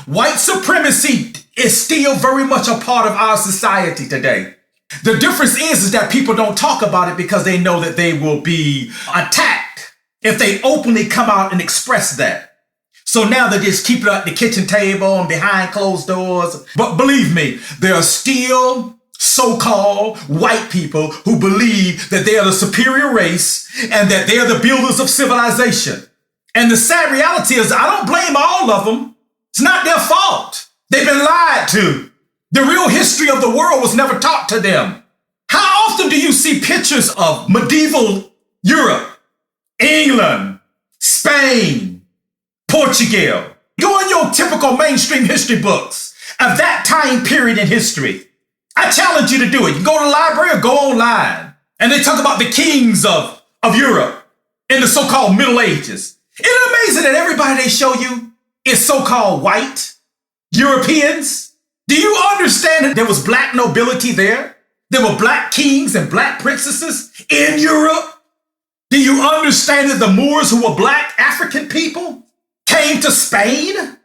White supremacy is still very much a part of our society today. The difference is that people don't talk about it because they know that they will be attacked if they openly come out and express that. So now they just keep it at the kitchen table and behind closed doors. But believe me, there are still so-called white people who believe that they are the superior race and that they are the builders of civilization. And the sad reality is I don't blame all of them. It's not their fault. They've been lied to. The real history of the world was never taught to them. How often do you see pictures of medieval Europe, England, Spain, Portugal? Go in your typical mainstream history books of that time period in history. I challenge you to do it. You go to the library or go online. And they talk about the kings of Europe in the so-called Middle Ages. Isn't it amazing that everybody they show you is so-called white Europeans? Do you understand that there was black nobility there? There were black kings and black princesses in Europe. Do you understand that the Moors, who were black African people, came to Spain,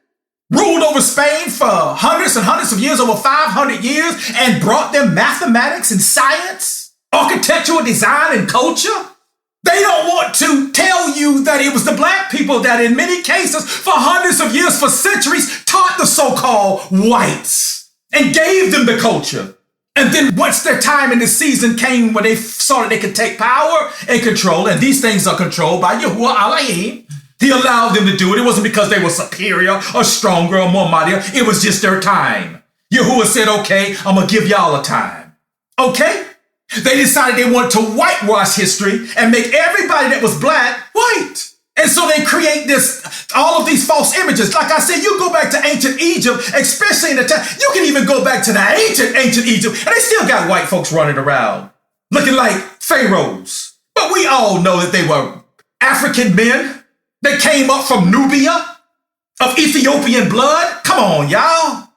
ruled over Spain for hundreds and hundreds of years, over 500 years, and brought them mathematics and science, architectural design and culture? They don't want to tell you that it was the black people that in many cases for hundreds of years, for centuries, taught the so-called whites and gave them the culture. And then once their time in the season came when they saw that they could take power and control, and these things are controlled by Yahuwah Elohim, he allowed them to do it. It wasn't because they were superior or stronger or more mightier. It was just their time. Yahuwah said, okay, I'm going to give y'all a time. Okay? They decided they wanted to whitewash history and make everybody that was black white. And so they create all of these false images. Like I said, you go back to ancient Egypt, especially in the time, you can even go back to the ancient Egypt, and they still got white folks running around looking like pharaohs. But we all know that they were African men that came up from Nubia, of Ethiopian blood. Come on, y'all.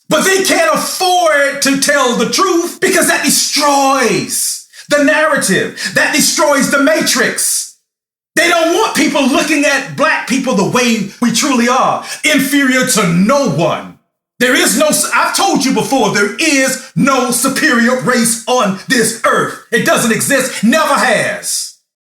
But they can't afford to tell the truth because that destroys the narrative. That destroys the matrix. They don't want people looking at black people the way we truly are, inferior to no one. There is no, I've told you before, there is no superior race on this earth. It doesn't exist, never has.